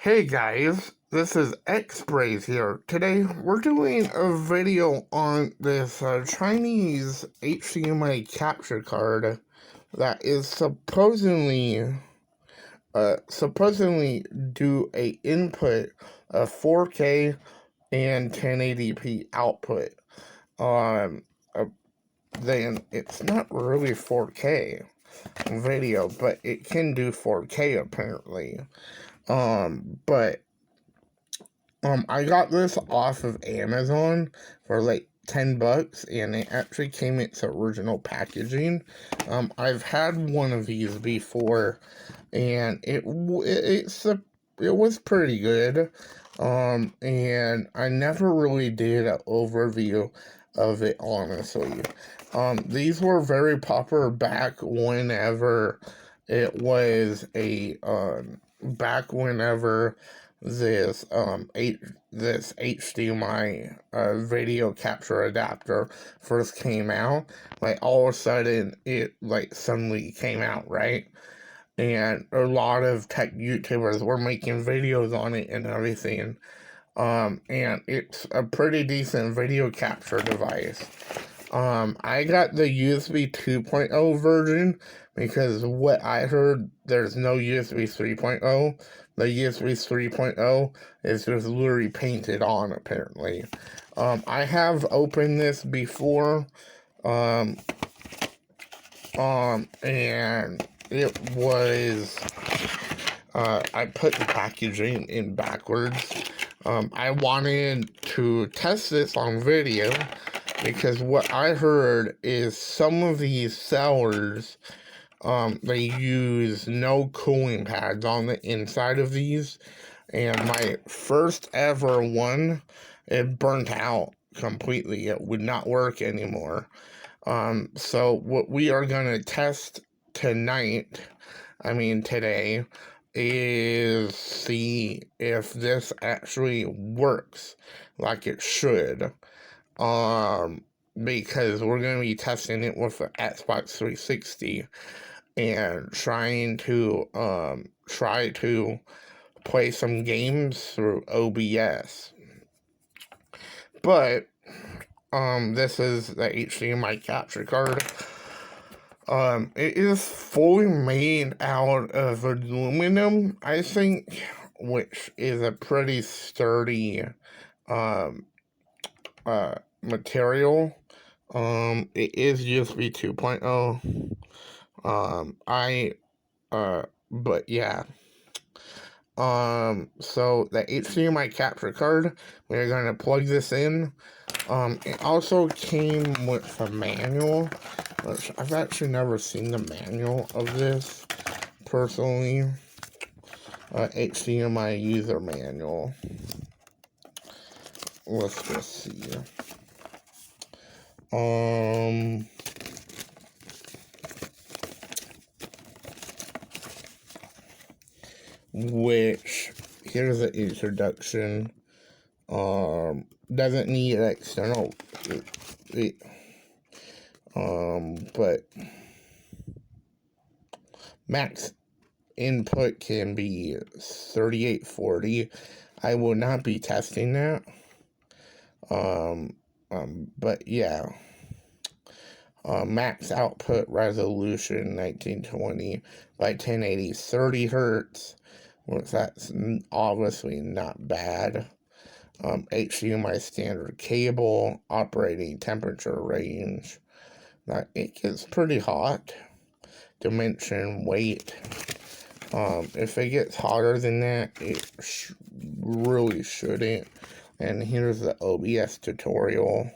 Hey guys, this is X-Braze here. Today we're doing a video on this Chinese HDMI capture card that is supposedly do a input of 4K and 1080p output. Um, uh, then it's not really 4K video, but it can do 4K apparently. But I got this off of Amazon for like $10, and it actually came in its original packaging. I've had one of these before, and it was pretty good. And I never really did an overview of it, honestly. These were very popular back whenever this HDMI video capture adapter first came out. Like all of a sudden it like suddenly came out, right? And a lot of tech YouTubers were making videos on it and everything. And it's a pretty decent video capture device. I got the USB 2.0 version because what I heard, there's no USB 3.0. The USB 3.0 is just literally painted on, apparently. I have opened this before, um, and it was, I put the packaging in backwards. I wanted to test this on video because what I heard is some of these sellers, they use no cooling pads on the inside of these, and my first ever one, it burnt out completely. It would not work anymore. So what we are gonna test today, is see if this actually works like it should. Um, because we're gonna be testing it with the Xbox 360 and try to play some games through OBS. But this is the HDMI capture card. It is fully made out of aluminum, I think, which is a pretty sturdy um material. It is USB 2.0. But yeah. So the HDMI capture card, we're gonna plug this in. It also came with a manual, which I've actually never seen the manual of this, personally. HDMI user manual. Let's just see. Which, here's the introduction. Doesn't need an external, but max input can be 3840. I will not be testing that. But yeah. Max output resolution 1920 by 1080, 30 hertz, which that's obviously not bad. HDMI standard cable, operating temperature range. Now, it gets pretty hot. Dimension, weight. If it gets hotter than that, it really shouldn't. And here's the OBS tutorial.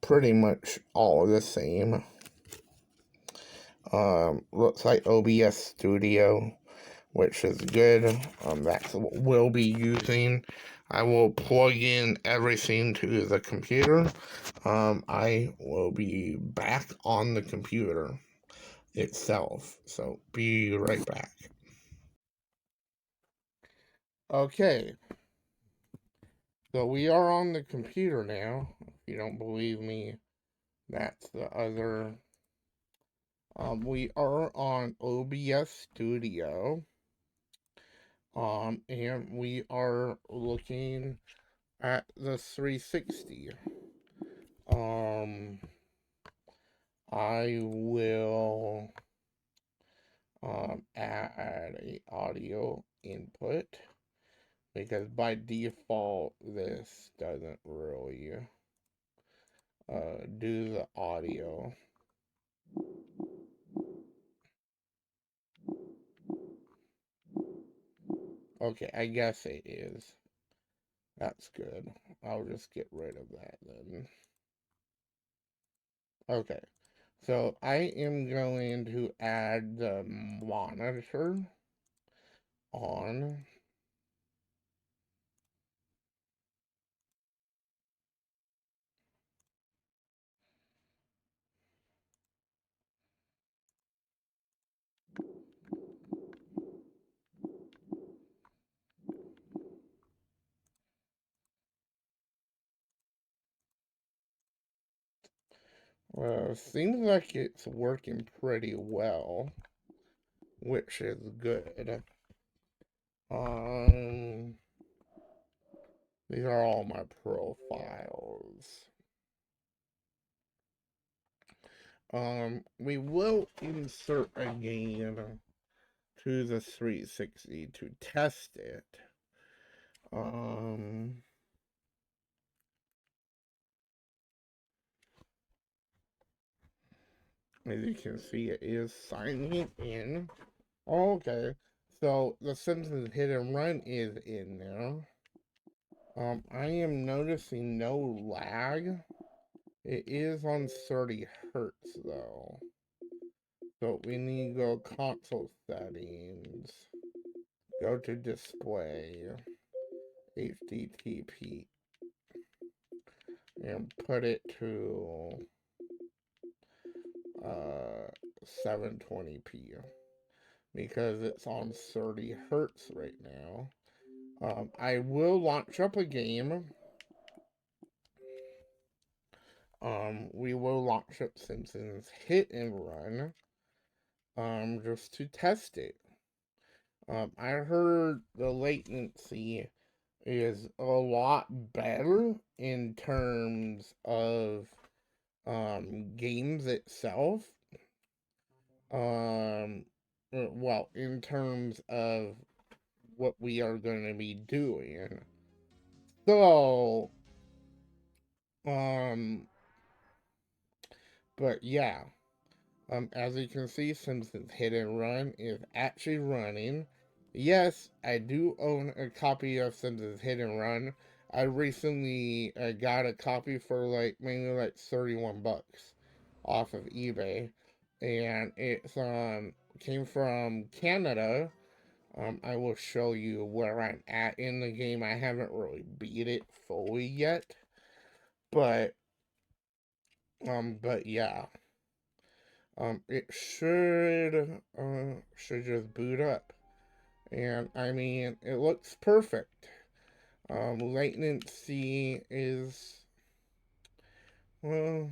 Pretty much all the same. Looks like OBS Studio, which is good. That's what we'll be using. I will plug in everything to the computer. I will be back on the computer itself. So be right back. Okay. So we are on the computer now. If you don't believe me, that's the other We are on OBS Studio, and we are looking at the 360. Um, I will add a audio input because by default this doesn't really do the audio. Okay, I guess it is. That's good. I'll just get rid of that then. Okay, so I am going to add the monitor on. Well, seems like it's working pretty well, which is good. Um, these are all my profiles. We will insert a game to the 360 to test it. Um, as you can see, it is signing in. Okay, so the Simpsons Hit and Run is in there. I am noticing no lag. It is on 30 hertz though. So we need to go console settings, go to display, HDTP, and put it to 720p because it's on 30 hertz right now. I will launch up a game. We will launch up Simpsons Hit and Run, just to test it. I heard the latency is a lot better in terms of games itself. Um, well, in terms of what we are going to be doing. So, um, but yeah, as you can see, Simpsons Hit and Run is actually running. Yes, I do own a copy of Simpsons Hit and Run. I recently got a copy for like maybe like 31 bucks off of eBay, and it's came from Canada. I will show you where I'm at in the game. I haven't really beat it fully yet, but but yeah. It should just boot up. And I mean, it looks perfect. Latency is, well,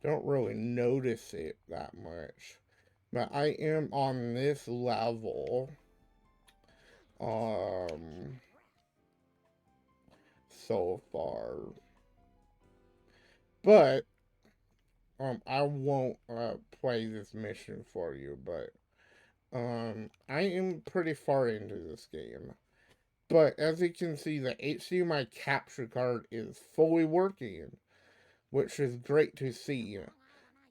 don't really notice it that much. But I am on this level, um, so far. But, I won't, play this mission for you, but, I am pretty far into this game. But as you can see, the HDMI capture card is fully working, which is great to see.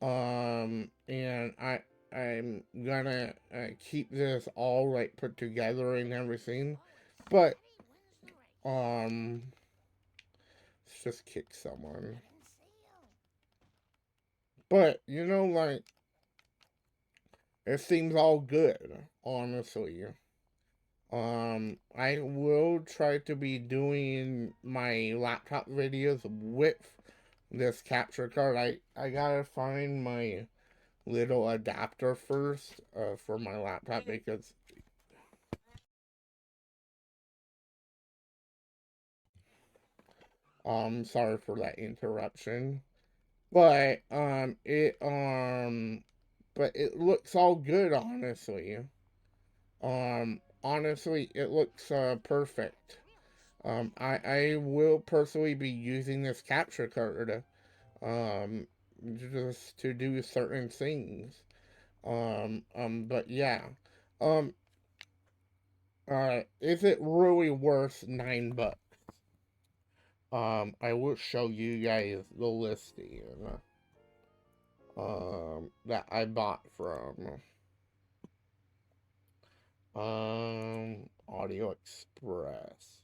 And I'm gonna keep this all like put together and everything. But let's just kick someone. But you know, like it seems all good, honestly. I will try to be doing my laptop videos with this capture card. I gotta find my little adapter first for my laptop because sorry for that interruption. But it but it looks all good, honestly. Honestly, it looks perfect. I will personally be using this capture card, um, just to do certain things. But yeah, um, is it really worth $9? I will show you guys the listing, that I bought from, Audio Express.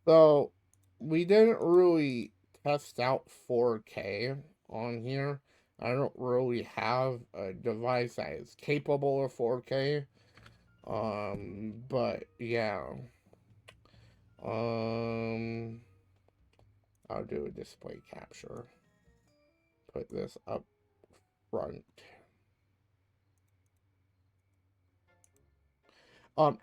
So, we didn't really test out 4K on here. I don't really have a device that is capable of 4K. But yeah. Um, I'll do a display capture. Put this up front.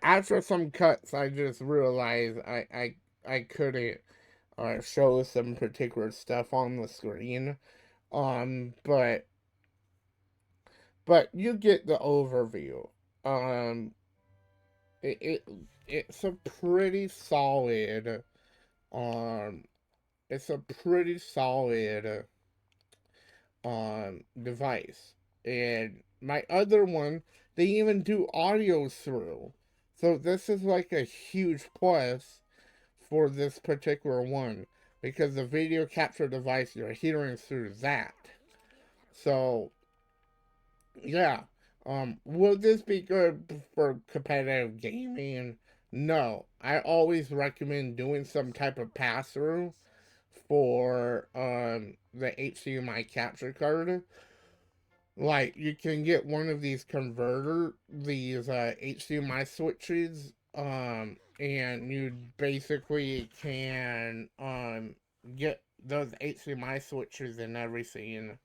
After some cuts, I just realized I couldn't show some particular stuff on the screen. Um, but but you get the overview. Um, it, it it's a pretty solid. Um, it's a pretty solid device. And my other one, they even do audio through. So this is like a huge plus for this particular one because the video capture device you're hearing through that. So yeah, will this be good for competitive gaming? No, I always recommend doing some type of pass through for the HDMI capture card. Like you can get one of these HDMI switches, and you basically can get those HDMI switches and everything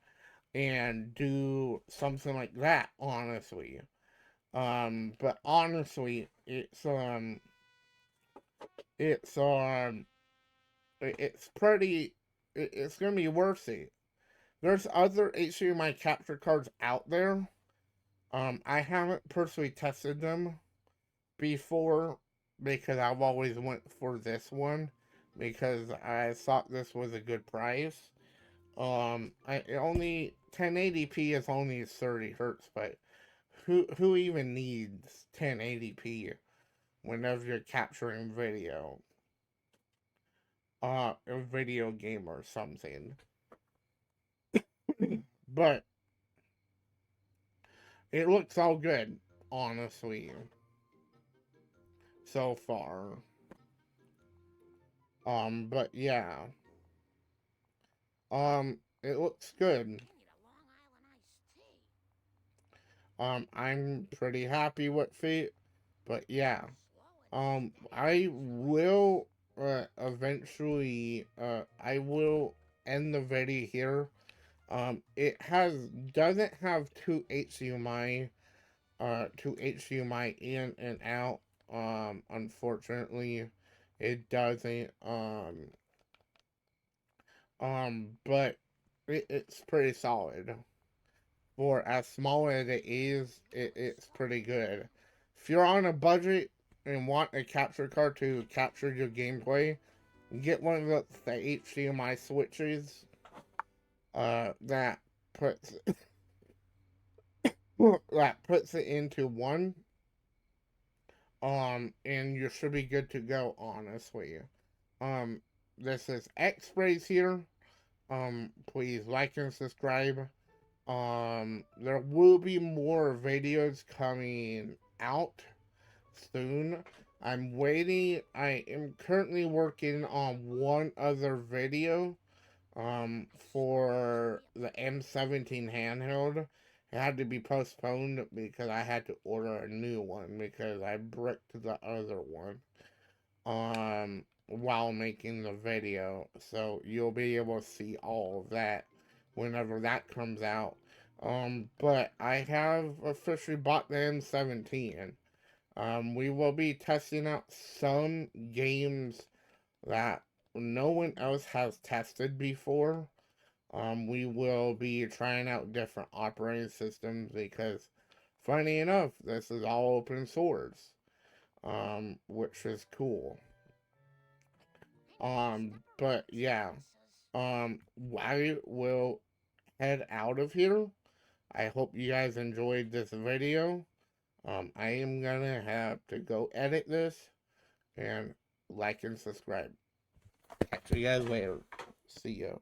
and do something like that, honestly. But honestly, it's it's pretty, it's gonna be worth it. There's other HDMI capture cards out there. I haven't personally tested them before because I've always went for this one because I thought this was a good price. I only 1080p is only 30 hertz, but who even needs 1080p whenever you're capturing video, a video game or something? But it looks all good, honestly, so far. But yeah, it looks good. I'm pretty happy with it, but yeah, I will I will end the video here. It doesn't have two HDMI in and out. Unfortunately, it doesn't. But it's pretty solid for as small as it is. It's pretty good. If you're on a budget and want a capture card to capture your gameplay, get one of the HDMI switches. That puts that puts it into one. And you should be good to go. Honestly, um, this is X-Rays here. Please like and subscribe. There will be more videos coming out soon. I am currently working on one other video, for the M17 handheld. It had to be postponed because I had to order a new one because I bricked the other one, while making the video. So you'll be able to see all of that whenever that comes out. But I have officially bought the M17. We will be testing out some games that no one else has tested before. We will be trying out different operating systems because, funny enough, this is all open source, which is cool. But yeah, I will head out of here. I hope you guys enjoyed this video. I am gonna have to go edit this and like and subscribe. Catch you guys later. See ya.